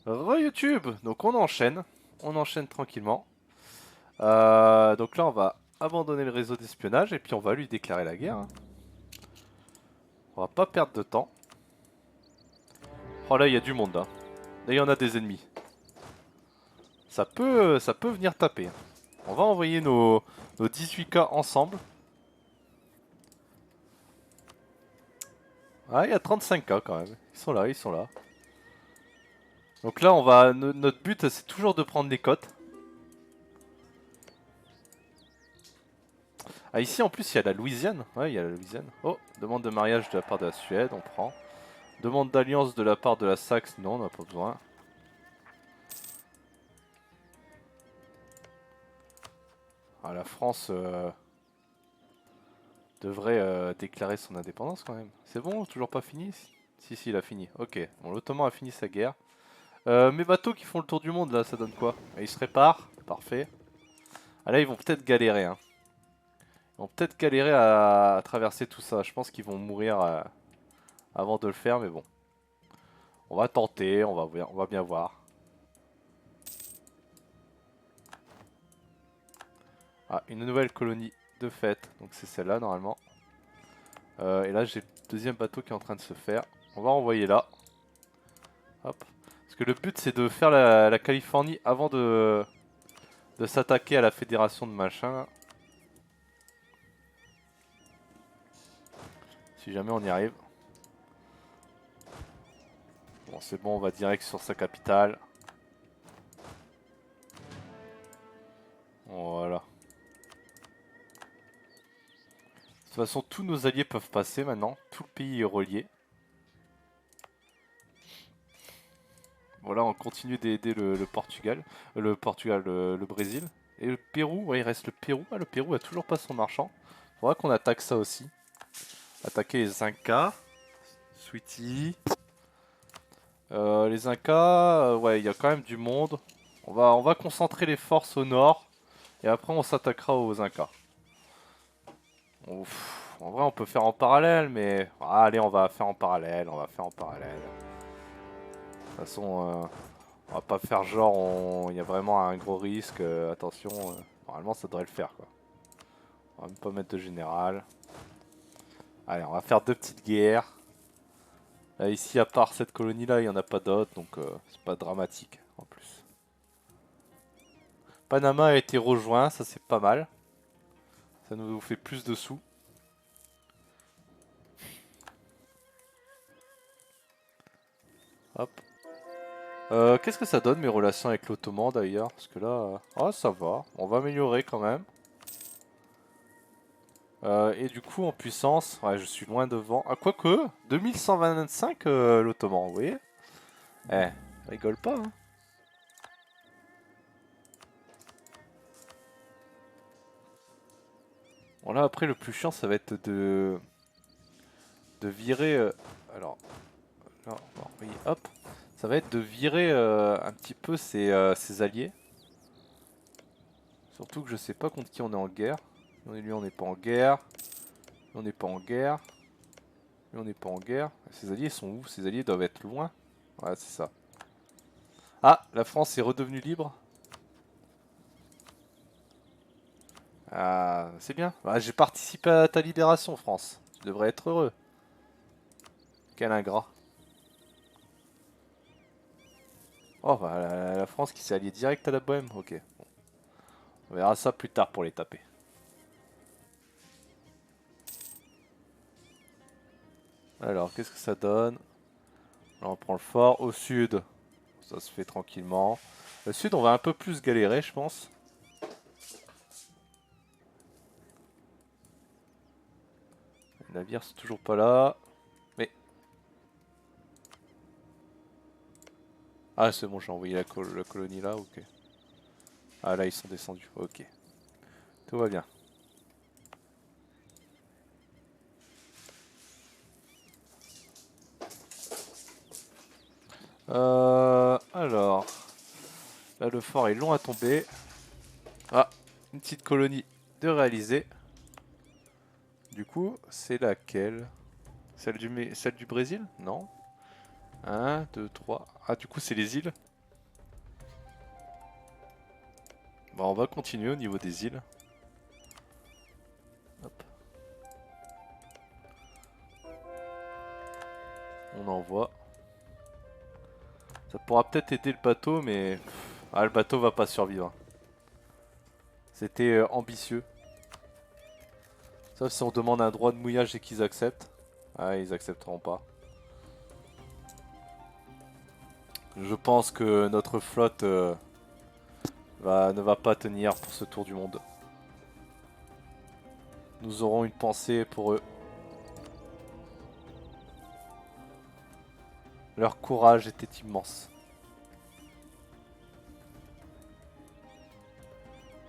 Re-YouTube! Donc on enchaîne tranquillement. Donc là on va abandonner le réseau d'espionnage et puis on va lui déclarer la guerre, hein. On va pas perdre de temps. Oh là il y a du monde là. Là il y en a des ennemis. Ça peut venir taper, hein. On va envoyer nos 18K ensemble. Ah il y a 35K quand même. Ils sont là, ils sont là. Donc là notre but c'est toujours de prendre les côtes. Ah ici en plus il y a la Louisiane. Ouais il y a la Louisiane. Oh, demande de mariage de la part de la Suède, on prend. Demande d'alliance de la part de la Saxe, non on n'a pas besoin. Ah, la France devrait déclarer son indépendance quand même. C'est bon, toujours pas fini? Si, si, il a fini. Ok, bon, l'Ottoman a fini sa guerre. Mes bateaux qui font le tour du monde là, ça donne quoi? Ils se réparent, parfait. Ah là, ils vont peut-être galérer, hein. Ils vont peut-être galérer à traverser tout ça. Je pense qu'ils vont mourir avant de le faire, mais bon. On va tenter, on va bien voir. Ah, une nouvelle colonie de fête, donc c'est celle-là normalement. Et là, j'ai le deuxième bateau qui est en train de se faire. On va envoyer là. Hop. Parce que le but c'est de faire la Californie avant de s'attaquer à la fédération de machin. Si jamais on y arrive. Bon c'est bon, on va direct sur sa capitale. Voilà. De toute façon tous nos alliés peuvent passer maintenant. Tout le pays est relié. Voilà, on continue d'aider le Portugal. Le Brésil. Et le Pérou, ouais il reste le Pérou. Ah le Pérou a toujours pas son marchand. Faudra qu'on attaque ça aussi. Attaquer les Incas. Sweetie. Les Incas, ouais, il y a quand même du monde. On va concentrer les forces au nord. Et après, on s'attaquera aux Incas. En vrai, on peut faire en parallèle, mais... Ah, allez, on va faire en parallèle, on va faire en parallèle. De toute façon, on va pas faire genre, il y a vraiment un gros risque. Attention, normalement, ça devrait le faire, quoi. On va même pas mettre de général. Allez, on va faire deux petites guerres. Là, ici, à part cette colonie-là, il n'y en a pas d'autres, donc c'est pas dramatique, en plus. Panama a été rejoint, ça c'est pas mal. Ça nous fait plus de sous. Hop. Qu'est-ce que ça donne mes relations avec l'Ottoman d'ailleurs? Parce que là... Ah ça va, on va améliorer quand même. Et du coup en puissance, ouais je suis loin devant. Ah quoique, 2125 l'Ottoman, vous voyez? Eh, rigole pas hein. Bon là après le plus chiant ça va être de virer... alors, là on va envoyer, hop. Ça va être de virer un petit peu ses alliés. Surtout que je sais pas contre qui on est en guerre. Lui on n'est pas en guerre. Lui on n'est pas en guerre. Lui on n'est pas en guerre. Ses alliés sont où? Ses alliés doivent être loin. Ouais c'est ça. Ah, la France est redevenue libre. Ah, c'est bien. Ah, j'ai participé à ta libération, France. Tu devrais être heureux. Quel ingrat. Oh, bah, la France qui s'est alliée direct à la Bohème. Ok. Bon. On verra ça plus tard pour les taper. Alors, qu'est-ce que ça donne? Là, on prend le fort. Au sud, ça se fait tranquillement. Au sud, on va un peu plus galérer, je pense. Les navires sont toujours pas là. Mais... Ah, c'est bon, j'ai envoyé la colonie là, ok. Ah, là, ils sont descendus, ok. Tout va bien. Alors... Là, le fort est long à tomber. Ah, une petite colonie de réaliser. Du coup, c'est laquelle? Celle du Brésil? Non. Un, 2, 3. Ah, du coup, c'est les îles. Bon, on va continuer au niveau des îles. Hop. On envoie. Ça pourra peut-être aider le bateau, mais ah, le bateau va pas survivre. C'était ambitieux. Sauf si on demande un droit de mouillage et qu'ils acceptent. Ah, ils accepteront pas. Je pense que notre flotte ne va pas tenir pour ce tour du monde. Nous aurons une pensée pour eux. Leur courage était immense.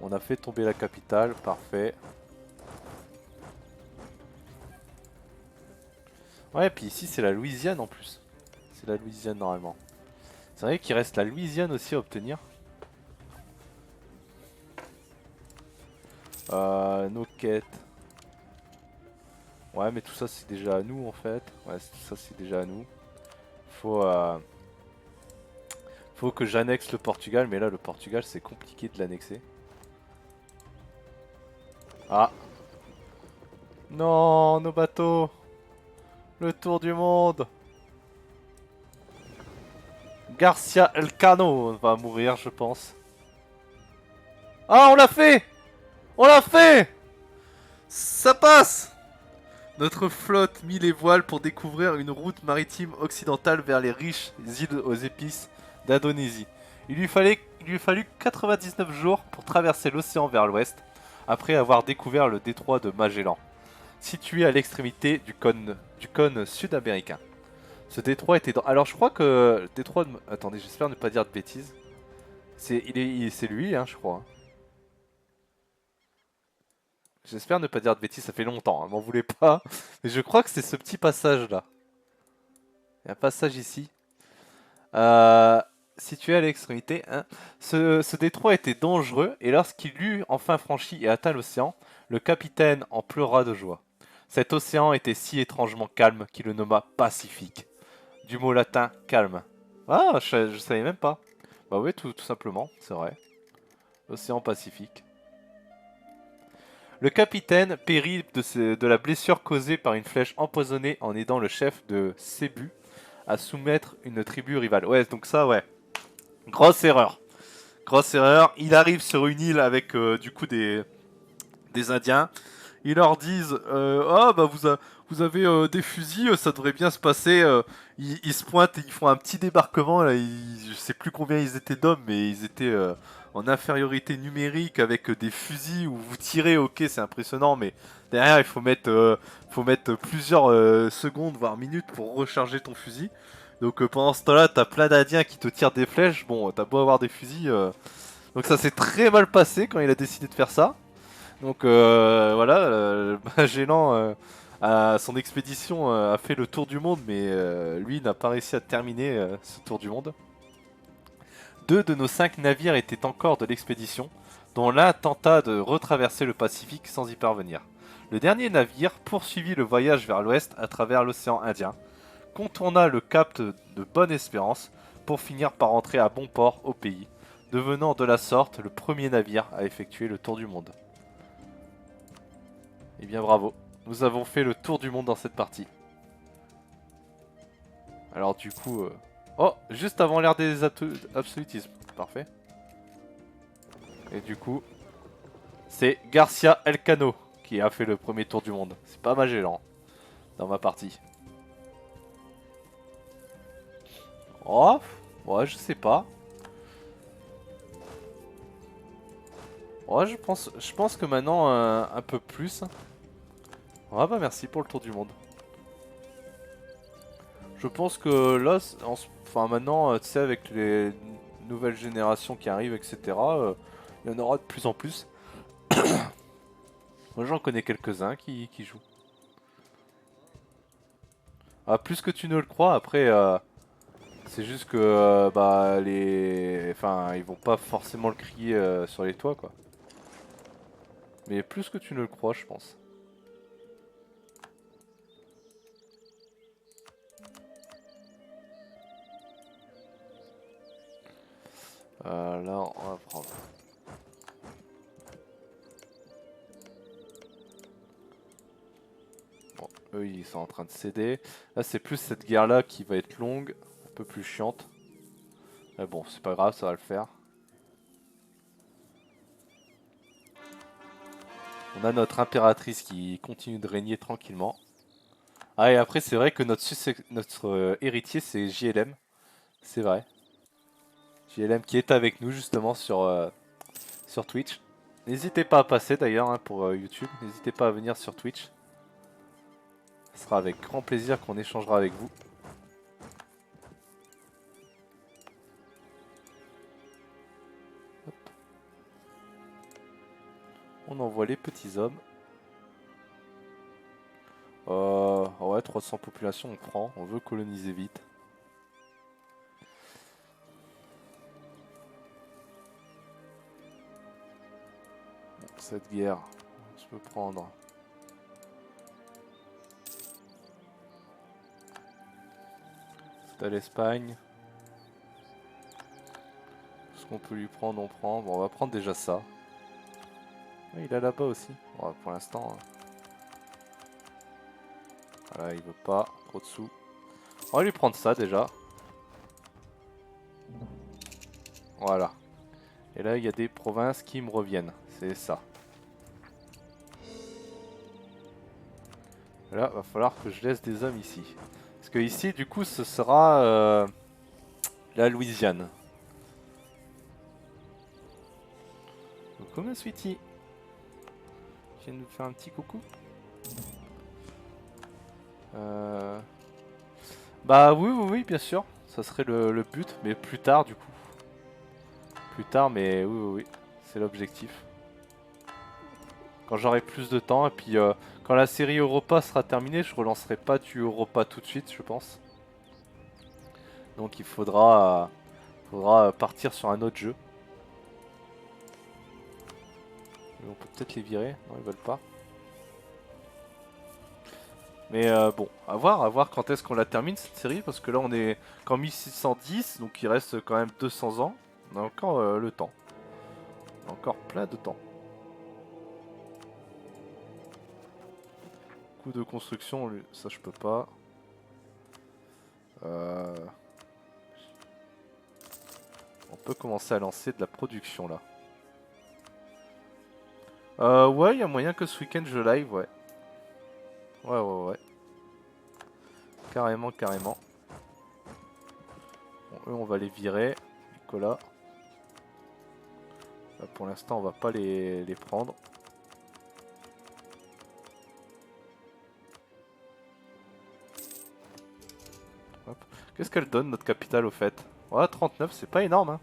On a fait tomber la capitale, parfait. Ouais, puis ici c'est la Louisiane en plus. C'est la Louisiane normalement. C'est vrai qu'il reste la Louisiane aussi à obtenir. Nos quêtes. Ouais, mais tout ça c'est déjà à nous en fait. Ouais, tout ça c'est déjà à nous. Faut, faut que j'annexe le Portugal, mais là le Portugal c'est compliqué de l'annexer. Ah. Non, nos bateaux. Le tour du monde. Garcia Elcano va mourir, je pense. Ah, on l'a fait. On l'a fait. Ça passe. Notre flotte mit les voiles pour découvrir une route maritime occidentale vers les riches îles aux épices d'Indonésie. Il lui fallut 99 jours pour traverser l'océan vers l'ouest, après avoir découvert le détroit de Magellan, situé à l'extrémité du cône sud-américain. Ce détroit était dans... Alors je crois que... Le détroit de... Attendez, j'espère ne pas dire de bêtises. C'est lui, hein, je crois. J'espère ne pas dire de bêtises, ça fait longtemps, hein, m'en voulez pas. Mais je crois que c'est ce petit passage là. Il y a un passage ici. Euh, Situé à l'extrémité. Hein. Ce détroit était dangereux et lorsqu'il eut enfin franchi et atteint l'océan, le capitaine en pleura de joie. Cet océan était si étrangement calme qu'il le nomma Pacifique. Du mot latin calme. Ah, je savais même pas. Bah oui, tout simplement, c'est vrai. Océan Pacifique. Le capitaine périt de la blessure causée par une flèche empoisonnée en aidant le chef de Cebu à soumettre une tribu rivale. Ouais, donc ça, ouais. Grosse erreur. Grosse erreur. Il arrive sur une île avec du coup des Indiens. Ils leur disent ah bah vous avez des fusils, ça devrait bien se passer. Ils se pointent et ils font un petit débarquement. Là, je sais plus combien ils étaient d'hommes, mais ils étaient en infériorité numérique avec des fusils où vous tirez. Ok, c'est impressionnant, mais derrière il faut mettre plusieurs secondes voire minutes pour recharger ton fusil. Donc pendant ce temps-là, t'as plein d'Indiens qui te tirent des flèches. Bon, t'as beau avoir des fusils. Donc ça s'est très mal passé quand il a décidé de faire ça. Donc voilà, Magellan, à son expédition, a fait le tour du monde, mais lui n'a pas réussi à terminer ce tour du monde. 2 de nos 5 navires étaient encore de l'expédition, dont l'un tenta de retraverser le Pacifique sans y parvenir. Le dernier navire poursuivit le voyage vers l'ouest à travers l'océan Indien, contourna le cap de Bonne-Espérance pour finir par entrer à bon port au pays, devenant de la sorte le premier navire à effectuer le tour du monde. Eh bien bravo, nous avons fait le tour du monde dans cette partie. Alors du coup... Oh, juste avant l'ère des absolutismes. Parfait. Et du coup, c'est Garcia Elcano qui a fait le premier tour du monde. C'est pas Magellan dans ma partie. Oh, ouais, je sais pas. Ouais, je pense que maintenant un peu plus. Ah bah merci pour le tour du monde. Je pense que là, enfin maintenant, tu sais, avec les nouvelles générations qui arrivent, etc., il y en aura de plus en plus. Moi j'en connais quelques-uns qui jouent. Ah, plus que tu ne le crois, après, c'est juste que bah les. Enfin, ils vont pas forcément le crier sur les toits, quoi. Mais plus que tu ne le crois, je pense. Là, on va prendre. Eux, ils sont en train de céder. Là, c'est plus cette guerre-là qui va être longue, un peu plus chiante. Mais bon, c'est pas grave, ça va le faire. On a notre impératrice qui continue de régner tranquillement. Ah, et après, c'est vrai que notre héritier, c'est JLM. C'est vrai. JLM qui est avec nous, justement, sur Twitch. N'hésitez pas à passer, d'ailleurs, hein, pour YouTube. N'hésitez pas à venir sur Twitch. Ce sera avec grand plaisir qu'on échangera avec vous. Hop. On envoie les petits hommes. Ouais, 300 populations, on prend. On veut coloniser vite. Bon, cette guerre, je peux prendre. C'est à l'Espagne. Ce qu'on peut lui prendre, on prend. Bon, on va prendre déjà ça. Ouais, il est là-bas aussi. Bon, pour l'instant. Voilà, il veut pas. Trop de sous. On va lui prendre ça déjà. Voilà. Et là, il y a des provinces qui me reviennent. C'est ça. Et là, va falloir que je laisse des hommes ici. Parce que ici, du coup, ce sera la Louisiane. Donc, comment, Sweetie? Tu viens de nous faire un petit coucou? Bah oui, oui, oui, bien sûr. Ça serait le but, mais plus tard, du coup. Plus tard, mais oui, oui, oui. C'est l'objectif. Quand j'aurai plus de temps, et puis quand la série Europa sera terminée, je relancerai pas du Europa tout de suite, je pense. Donc il faudra partir sur un autre jeu. On peut peut-être les virer. Non, ils veulent pas. Mais bon, à voir quand est-ce qu'on la termine cette série, parce que là on est qu'en 1610, donc il reste quand même 200 ans. On a encore le temps. On a encore plein de temps. Coût de construction, ça je peux pas. On peut commencer à lancer de la production là. Ouais, il y a moyen que ce week-end je live, ouais. Ouais, ouais, ouais. Carrément, carrément. Bon, eux, on va les virer. Nicolas. Là, pour l'instant, on va pas les prendre. Qu'est-ce qu'elle donne, notre capitale, au fait? Ouais, 39, c'est pas énorme, hein.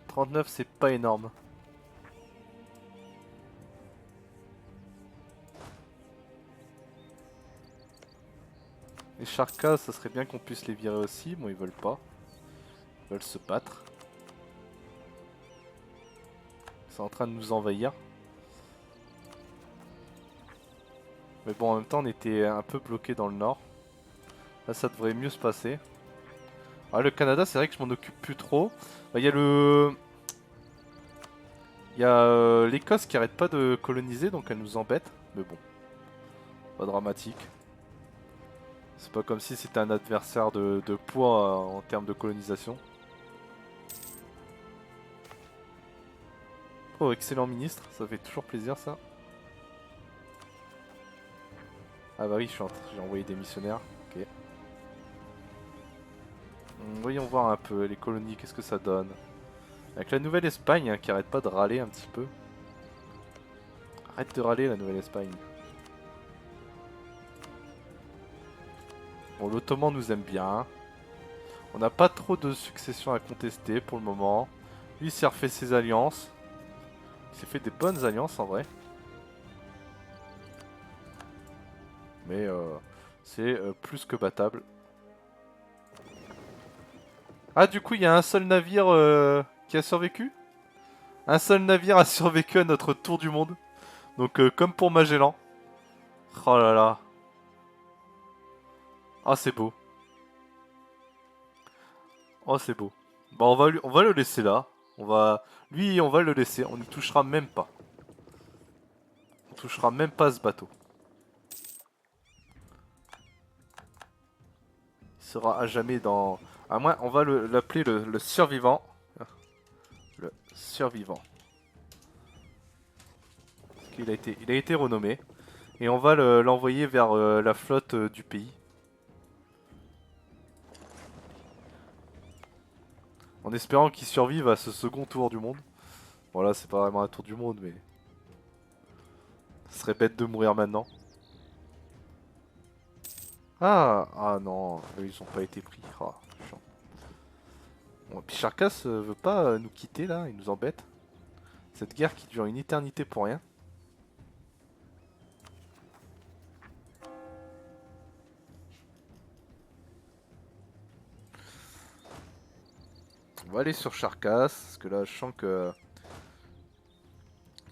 39, c'est pas énorme. Les Charkas, ça serait bien qu'on puisse les virer aussi. Bon, ils veulent pas. Ils veulent se battre. Ils sont en train de nous envahir. Mais bon, en même temps, on était un peu bloqué dans le nord. Là, ça devrait mieux se passer. Ah, le Canada, c'est vrai que je m'en occupe plus trop. Bah, il y a l'Écosse qui arrête pas de coloniser, donc elle nous embête. Mais bon, pas dramatique. C'est pas comme si c'était un adversaire de poids en termes de colonisation. Oh, excellent ministre, ça fait toujours plaisir ça. Ah bah oui, j'ai envoyé des missionnaires. Ok. Voyons voir un peu les colonies, qu'est-ce que ça donne. Avec la Nouvelle-Espagne hein, qui arrête pas de râler un petit peu. Arrête de râler la Nouvelle-Espagne. Bon, l'Ottoman nous aime bien. On n'a pas trop de succession à contester pour le moment. Lui, il s'est refait ses alliances. Il s'est fait des bonnes alliances en vrai. Mais c'est plus que battable. Ah, du coup, il y a un seul navire qui a survécu? Un seul navire a survécu à notre tour du monde. Donc, comme pour Magellan. Oh là là. Ah, c'est beau. Oh, c'est beau. Bah, on va le laisser là. Lui, on va le laisser. On n'y touchera même pas. On touchera même pas ce bateau. sera à jamais dans... À moins, on va l'appeler le survivant. Le survivant. Parce qu'il il a été renommé. Et on va l'envoyer vers la flotte du pays. En espérant qu'il survive à ce second tour du monde. Bon là c'est pas vraiment un tour du monde mais... Ce serait bête de mourir maintenant. Ah non, eux ils ont pas été pris. Ah, chiant. Bon, puis Charkas veut pas nous quitter là, il nous embête. Cette guerre qui dure une éternité pour rien. On va aller sur Charkas, parce que là je sens que...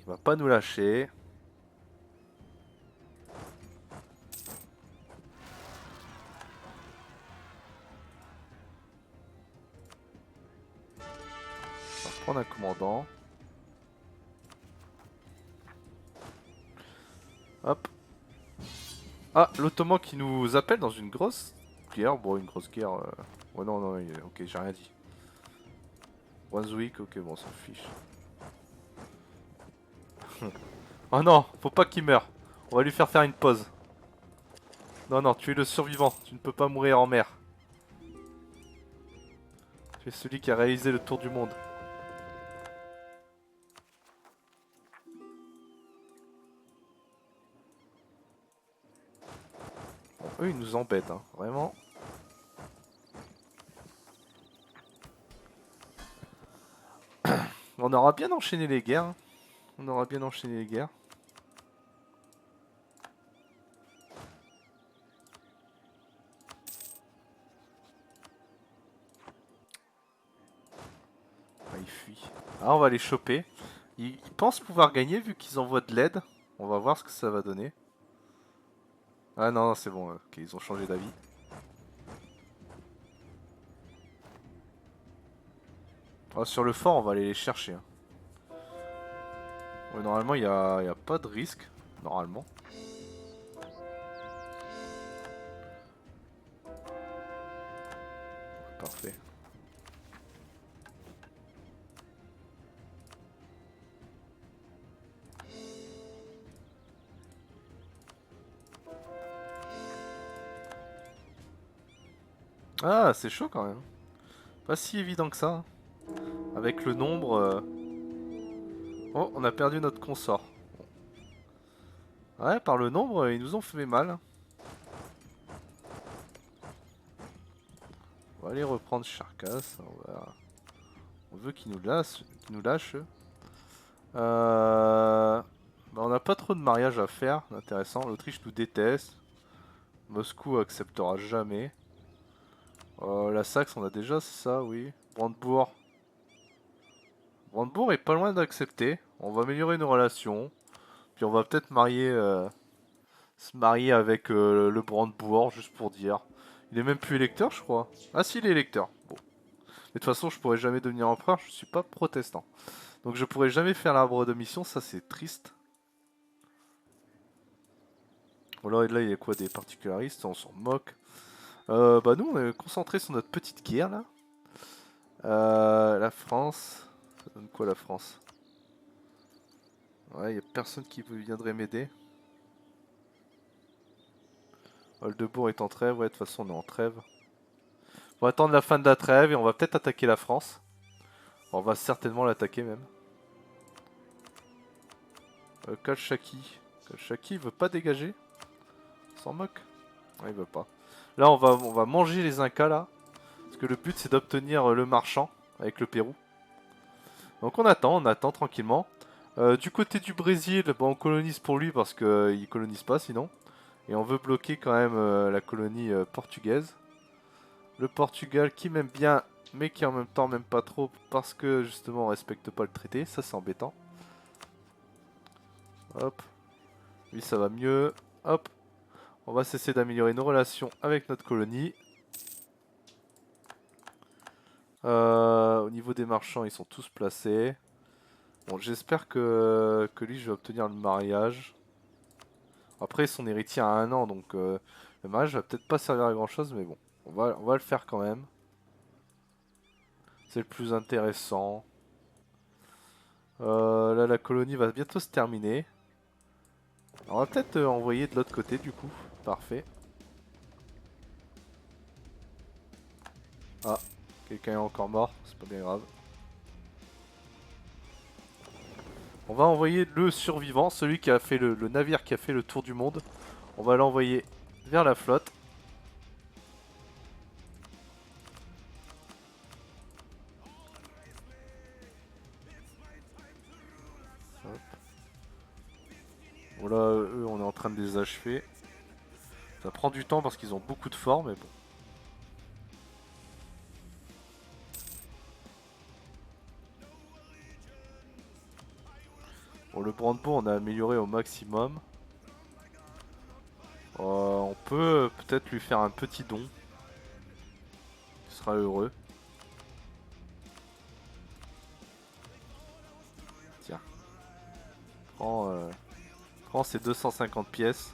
Il va pas nous lâcher. On va prendre un commandant. Hop. Ah, l'Ottoman qui nous appelle dans une grosse guerre. Bon, une grosse guerre... Oh non, non, ok, j'ai rien dit. Brunswick, ok, bon, on s'en fiche. Oh non, faut pas qu'il meure. On va lui faire une pause. Non, non, tu es le survivant. Tu ne peux pas mourir en mer. Tu es celui qui a réalisé le tour du monde. Bon, eux, ils nous embêtent, hein, vraiment. On aura bien enchaîné les guerres. Hein. On aura bien enchaîné les guerres. Ah, ils fuient. Ah, on va les choper. Ils pensent pouvoir gagner vu qu'ils envoient de l'aide. On va voir ce que ça va donner. Ah non, c'est bon. Ok, ils ont changé d'avis. Ah, sur le fort, on va aller les chercher. Hein. Ouais, normalement, il y a pas de risque. Normalement. Parfait. Ah, c'est chaud quand même. Pas si évident que ça. Hein. Avec le nombre... Oh, on a perdu notre consort. Ouais, par le nombre, ils nous ont fait mal. On va aller reprendre Charkas. On veut qu'ils nous lâchent. Bah, on n'a pas trop de mariage à faire, intéressant. L'Autriche nous déteste. Moscou acceptera jamais. La Saxe, on a déjà, c'est ça, oui. Brandebourg. Brandebourg est pas loin d'accepter. On va améliorer nos relations. Puis on va peut-être se marier avec le Brandebourg, juste pour dire. Il est même plus électeur, je crois. Ah si, il est électeur. Bon. Mais de toute façon, je pourrais jamais devenir empereur, je suis pas protestant. Donc je pourrais jamais faire l'arbre de mission, ça c'est triste. Bon là, il y a quoi, des particularistes, on s'en moque. Bah nous, on est concentré sur notre petite guerre là. La France. Ça donne quoi la France? Ouais, il a personne qui viendrait m'aider. Oldebourg est en trêve, ouais, de toute façon on est en trêve. On va attendre la fin de la trêve et on va peut-être attaquer la France. On va certainement l'attaquer même. Kalchaki. Kalchaki veut pas dégager. On s'en moque. Ouais, il veut pas. Là on va manger les Incas là. Parce que le but c'est d'obtenir le marchand avec le Pérou. Donc on attend tranquillement. Du côté du Brésil, bon, on colonise pour lui parce qu'il colonise pas sinon. Et on veut bloquer quand même la colonie portugaise. Le Portugal qui m'aime bien, mais qui en même temps m'aime pas trop parce que justement on respecte pas le traité. Ça c'est embêtant. Hop. Lui ça va mieux. Hop. On va cesser d'améliorer nos relations avec notre colonie. Au niveau des marchands, ils sont tous placés. Bon, j'espère que lui, je vais obtenir le mariage. Après, son héritier a 1 an, donc le mariage va peut-être pas servir à grand chose, mais bon. on va le faire quand même. C'est le plus intéressant. Là, la colonie va bientôt se terminer. On va peut-être envoyer de l'autre côté du coup. Parfait. Ah, quelqu'un est encore mort, c'est pas bien grave. On va envoyer le survivant, celui qui a fait le navire qui a fait le tour du monde. On va l'envoyer vers la flotte. Hop. Voilà, eux on est en train de les achever. Ça prend du temps parce qu'ils ont beaucoup de forts, mais bon. Bon, le brandebow on a amélioré au maximum. On peut peut-être lui faire un petit don. Il sera heureux. Tiens. Prends ces 250 pièces.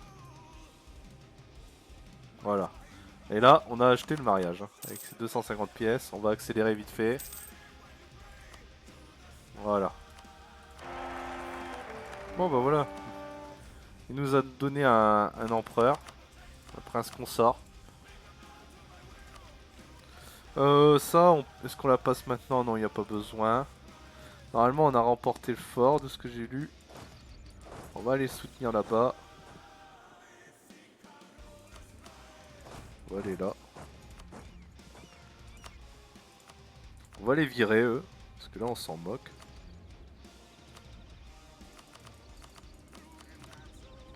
Voilà. Et là, on a acheté le mariage. Hein, avec ces 250 pièces. On va accélérer vite fait. Voilà. Bon bah voilà. Il nous a donné un empereur. Un prince consort. Ça, est-ce qu'on la passe maintenant? Non, il n'y a pas besoin. Normalement, on a remporté le fort de ce que j'ai lu. On va aller soutenir là-bas. On va aller là. On va les virer, eux. Parce que là, on s'en moque.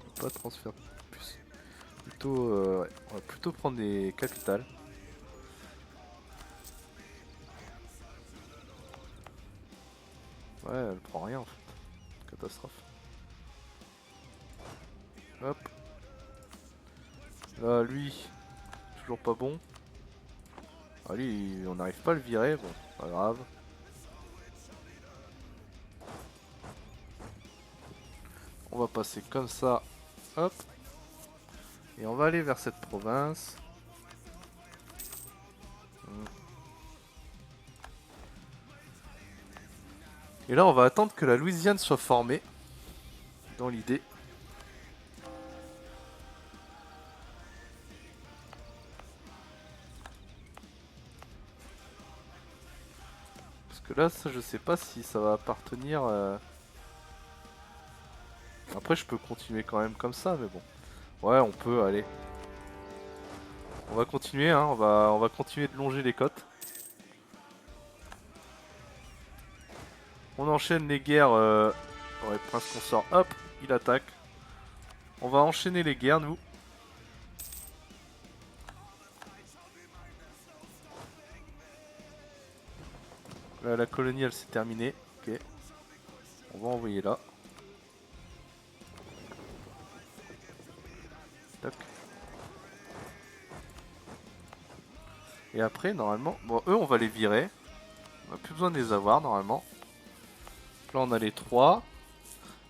On va pas transférer plus. Plutôt, ouais, on va plutôt prendre des capitales. Ouais, elle prend rien en fait. Catastrophe. Hop. Là, lui, toujours pas bon. Ah, lui, on n'arrive pas à le virer. Bon, pas grave. On va passer comme ça. Hop. Et on va aller vers cette province. Et là, on va attendre que la Louisiane soit formée. Dans l'idée. Parce que là, ça, je sais pas si ça va appartenir... Après, je peux continuer quand même comme ça, mais bon. Ouais, on peut, aller. On va continuer, hein. On va continuer de longer les côtes. On enchaîne les guerres. Ouais, Prince Consort, hop, il attaque. On va enchaîner les guerres, nous. Là, la colonie, elle s'est terminée. Ok. On va envoyer là. Tac. Et après, normalement... Bon, eux, on va les virer. On n'a plus besoin de les avoir, normalement. Là, on a les 3.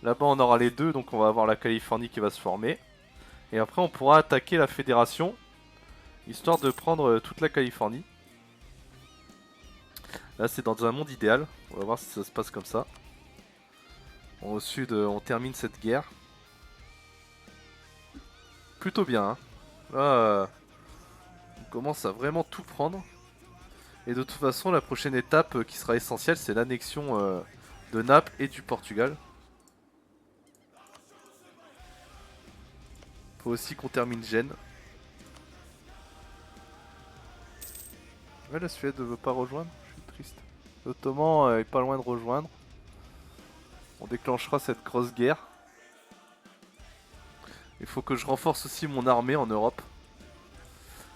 Là-bas, on aura les 2, donc on va avoir la Californie qui va se former. Et après, on pourra attaquer la Fédération, histoire de prendre toute la Californie. Là, c'est dans un monde idéal. On va voir si ça se passe comme ça. Bon, au sud, on termine cette guerre. Plutôt bien, hein. Là, on commence à vraiment tout prendre. Et de toute façon, la prochaine étape qui sera essentielle, c'est l'annexion de Naples et du Portugal. Faut aussi qu'on termine Gênes. Ouais, la Suède veut pas rejoindre, je suis triste. L'Ottoman est pas loin de rejoindre. On déclenchera cette grosse guerre. Il faut que je renforce aussi mon armée en Europe.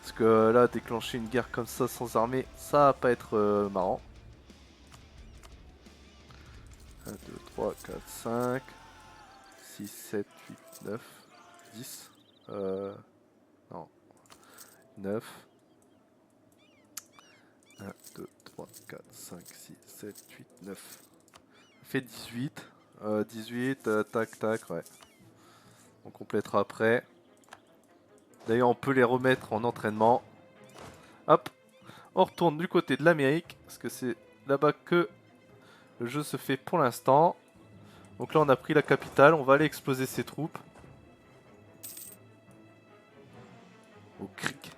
Parce que là, déclencher une guerre comme ça sans armée, ça va pas être marrant. 1, 2, 3, 4, 5, 6, 7, 8, 9, 10. Non. 9. 1, 2, 3, 4, 5, 6, 7, 8, 9. Ça fait 18. 18, tac, tac, ouais. On complétera après. D'ailleurs, on peut les remettre en entraînement. Hop, on retourne du côté de l'Amérique, parce que c'est là-bas que le jeu se fait pour l'instant. Donc là on a pris la capitale, on va aller exploser ses troupes. Au cric.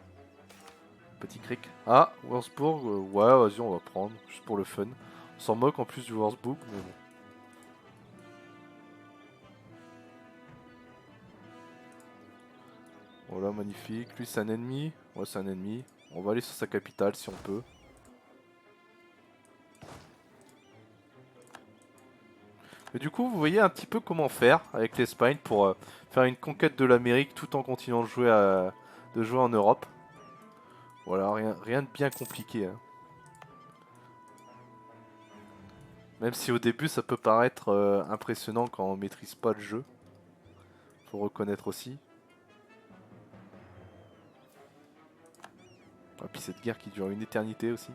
Petit cric. Ah, Wurzburg, ouais vas-y on va prendre, juste pour le fun. On s'en moque en plus du Wurzburg, mais bon. Voilà, magnifique. Lui c'est un ennemi. Ouais c'est un ennemi. On va aller sur sa capitale si on peut. Et du coup, vous voyez un petit peu comment faire avec l'Espagne pour faire une conquête de l'Amérique tout en continuant de jouer en Europe. Voilà, rien de bien compliqué. Hein. Même si au début ça peut paraître impressionnant quand on maîtrise pas le jeu. Faut reconnaître aussi. Et puis cette guerre qui dure une éternité aussi.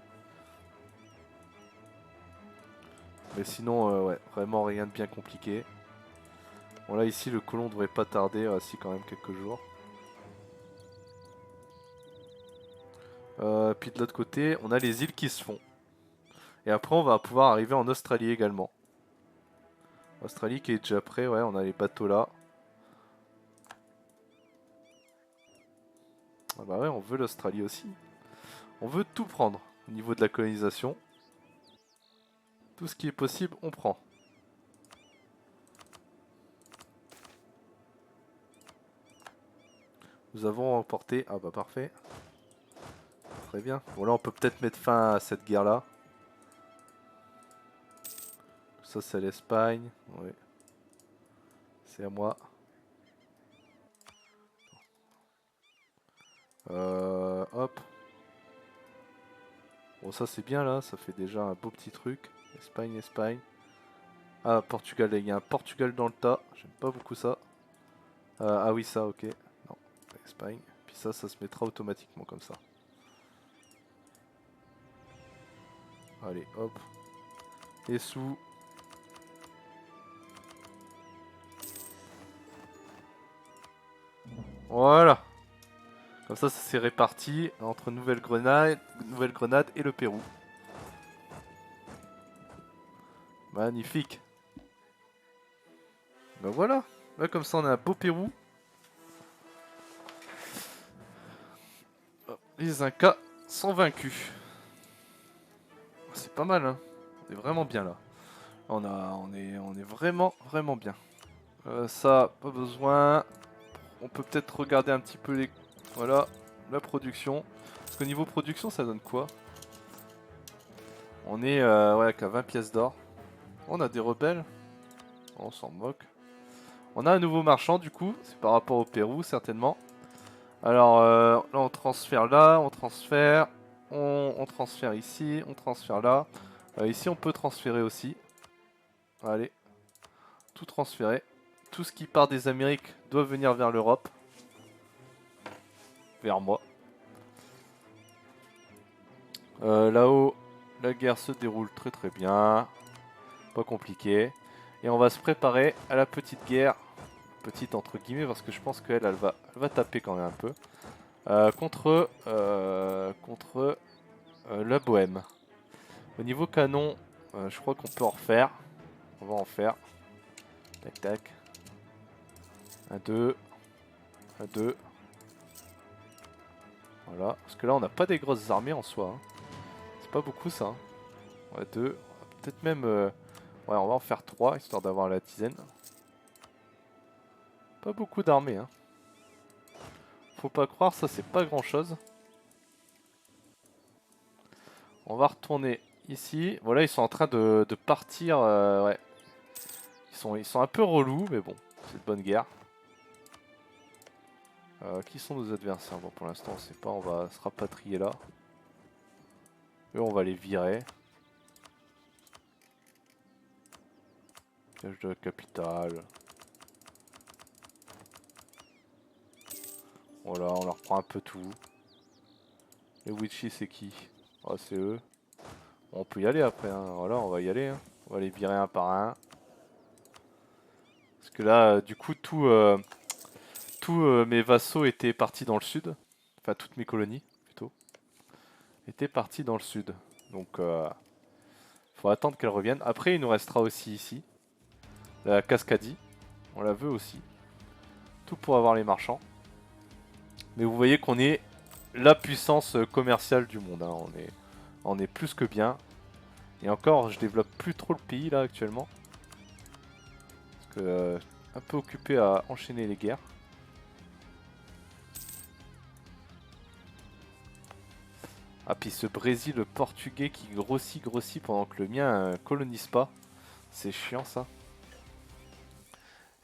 Mais sinon, ouais, vraiment rien de bien compliqué. Bon là ici le colon devrait pas tarder, si quand même quelques jours. Puis de l'autre côté, on a les îles qui se font. Et après on va pouvoir arriver en Australie également. Australie qui est déjà prêt, ouais, on a les bateaux là. Ah bah ouais, on veut l'Australie aussi. On veut tout prendre au niveau de la colonisation. Tout ce qui est possible, on prend. Nous avons remporté... Ah bah parfait. Très bien. Bon là on peut peut-être mettre fin à cette guerre là. Ça c'est l'Espagne. Oui. C'est à moi. Hop. Bon ça c'est bien là. Ça fait déjà un beau petit truc. Espagne, Espagne. Ah Portugal, il y a un Portugal dans le tas. J'aime pas beaucoup ça. Ah oui ça ok. Non. Espagne. Puis ça se mettra automatiquement comme ça. Allez hop. Et sous. Voilà. Comme ça s'est réparti entre Nouvelle-Grenade et le Pérou. Magnifique. Ben voilà. Là comme ça on a un beau Pérou. Les Incas sont vaincus. C'est pas mal hein. On est vraiment bien là. On est vraiment bien. Ça, pas besoin. On peut peut-être regarder un petit peu les... Voilà, la production. Parce qu'au niveau production ça donne quoi? On est ouais, qu'à 20 pièces d'or. On a des rebelles. On s'en moque. On a un nouveau marchand du coup, c'est par rapport au Pérou certainement. Alors là on transfère, on transfère ici, on transfère là. Ici on peut transférer aussi. Allez, tout transférer. Tout ce qui part des Amériques doit venir vers l'Europe. Vers moi. Là-haut, la guerre se déroule très très bien. Pas compliqué. Et on va se préparer à la petite guerre. Petite entre guillemets parce que je pense qu'elle elle va taper quand même un peu. Contre la Bohème. Au niveau canon, je crois qu'on peut en refaire. On va en faire. Tac tac. Un 2. Un 2. Voilà. Parce que là on n'a pas des grosses armées en soi. Hein. C'est pas beaucoup ça. Hein. Ouais, 2. Peut-être même... Ouais, on va en faire 3 histoire d'avoir la dizaine. Pas beaucoup d'armées. Hein. Faut pas croire, ça c'est pas grand chose. On va retourner ici. Voilà, ils sont en train de partir. Ouais. Ils sont un peu relous, mais bon, c'est de bonne guerre. Qui sont nos adversaires? Bon, pour l'instant, on sait pas. On va se rapatrier là. Eux, on va les virer. Siège de la capitale. Voilà, on leur prend un peu tout. Les Witchy, c'est qui? Oh, c'est eux. Bon, on peut y aller après. Hein. Voilà, on va y aller. Hein. On va les virer un par un. Parce que là, du coup, tous mes vassaux étaient partis dans le sud. Enfin, toutes mes colonies, plutôt. était partie dans le sud. Donc faut attendre qu'elle revienne. Après il nous restera aussi ici la Cascadie. On la veut aussi. Tout pour avoir les marchands. Mais vous voyez qu'on est la puissance commerciale du monde. Hein. On est plus que bien. Et encore, je développe plus trop le pays là actuellement. Parce que un peu occupé à enchaîner les guerres. Ah puis ce Brésil portugais qui grossit pendant que le mien colonise pas. C'est chiant ça.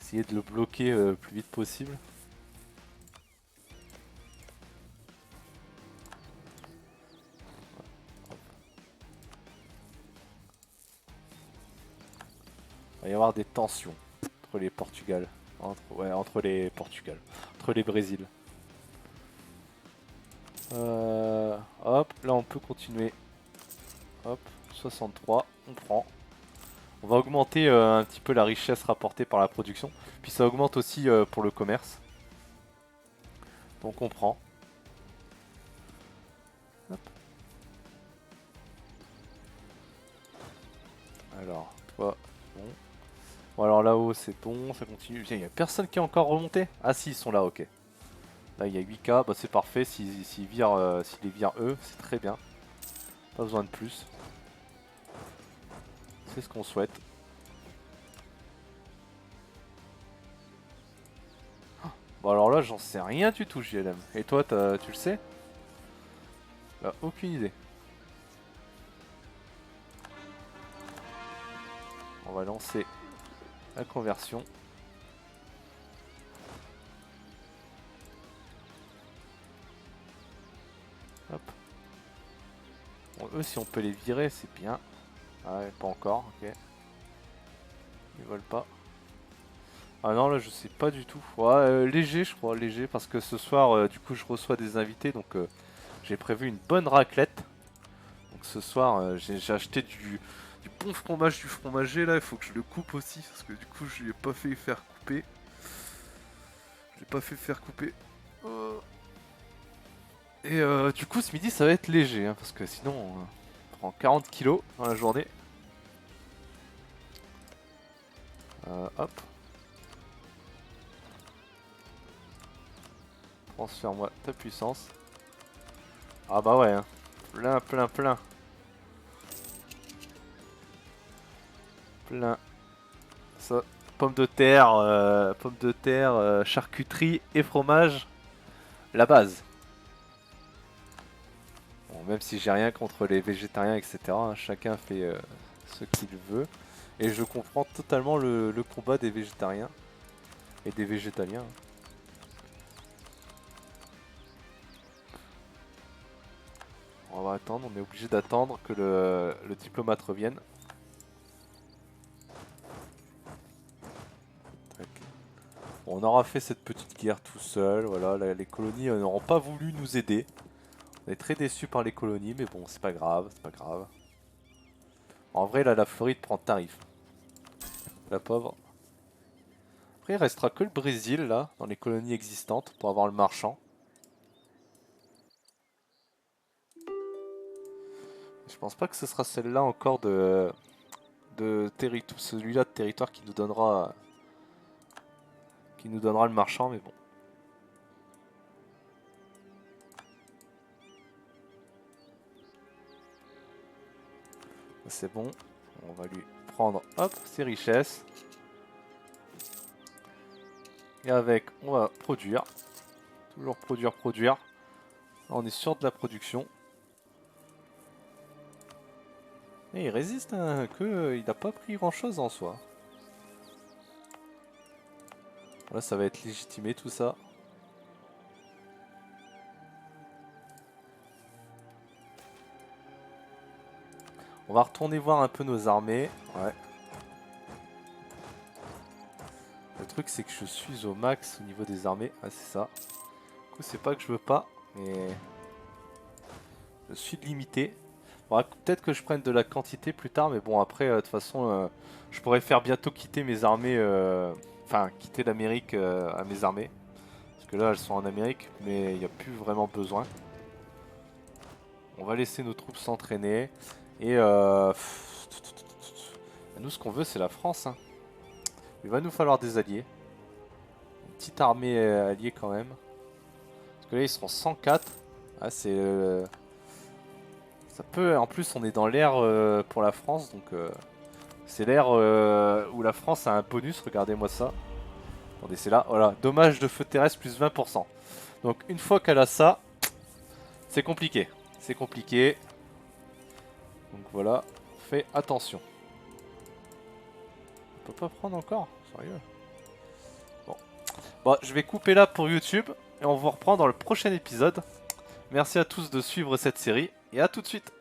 Essayer de le bloquer le plus vite possible. Il va y avoir des tensions entre les Portugal. Entre les Portugal. Entre les Brésil. Hop, là on peut continuer. Hop, 63, on prend. On va augmenter un petit peu la richesse rapportée par la production. Puis ça augmente aussi pour le commerce. Donc on prend. Hop. Alors, toi, bon. Bon alors là-haut c'est bon, ça continue. Il n'y a personne qui est encore remonté. Ah si, ils sont là, ok. Là il y a 8K, bah, c'est parfait. S'ils virent, s'ils les virent eux, c'est très bien. Pas besoin de plus. C'est ce qu'on souhaite. Bon alors là j'en sais rien du tout JLM. Et toi tu le sais? Aucune idée. On va lancer la conversion. Hop. Bon, eux si on peut les virer c'est bien. Ah ouais, pas encore, ok. Ils veulent pas. Ah non là je sais pas du tout. Ouais, léger je crois, léger parce que ce soir du coup je reçois des invités donc j'ai prévu une bonne raclette. Donc ce soir j'ai acheté du bon fromage du fromager là, il faut que je le coupe aussi parce que du coup je lui ai pas fait faire couper. Je l'ai pas fait faire couper. Et du coup ce midi ça va être léger hein, parce que sinon on prend 40 kilos dans la journée. Hop. Transfère-moi ta puissance. Ah bah ouais, hein. Plein, plein, plein. Plein. Ça, pommes de terre, charcuterie et fromage. La base. Bon, même si j'ai rien contre les végétariens, etc. Hein, chacun fait ce qu'il veut. Et je comprends totalement le combat des végétariens et des végétaliens. On va attendre, on est obligé d'attendre que le diplomate revienne. Tac. Bon, on aura fait cette petite guerre tout seul, voilà, les colonies n'auront pas voulu nous aider. On est très déçus par les colonies, mais bon, c'est pas grave, c'est pas grave. En vrai, là, la Floride prend tarif. La pauvre. Après, il restera que le Brésil, là, dans les colonies existantes, pour avoir le marchand. Je pense pas que ce sera celle-là encore de territoire, celui-là de territoire qui nous donnera le marchand, mais bon. C'est bon, on va lui prendre, hop, ses richesses. Et avec, on va produire. Toujours produire, produire. Là, on est sûr de la production. Et il résiste, hein, il n'a pas pris grand chose en soi. Là, ça va être légitimé tout ça. On va retourner voir un peu nos armées. Ouais. Le truc, c'est que je suis au max au niveau des armées. Ah, c'est ça. Du coup, c'est pas que je veux pas, mais je suis limité. Bon, peut-être que je prenne de la quantité plus tard, mais bon, après, de toute façon, je pourrais faire bientôt quitter mes armées. Enfin, quitter l'Amérique à mes armées. Parce que là, elles sont en Amérique, mais il n'y a plus vraiment besoin. On va laisser nos troupes s'entraîner. Et nous, ce qu'on veut, c'est la France. Hein. Il va nous falloir des alliés. Une petite armée alliée quand même. Parce que là, ils seront 104. Ah, c'est... ça peut... En plus, on est dans l'ère pour la France. Donc, c'est l'ère où la France a un bonus. Regardez-moi ça. Attendez, c'est là. Voilà. Dommage de feu terrestre plus 20%. Donc, une fois qu'elle a ça, c'est compliqué. C'est compliqué. Donc voilà. Fais attention. On peut pas prendre encore? Sérieux? Bon. Bon, je vais couper là pour YouTube. Et on vous reprend dans le prochain épisode. Merci à tous de suivre cette série. Et à tout de suite.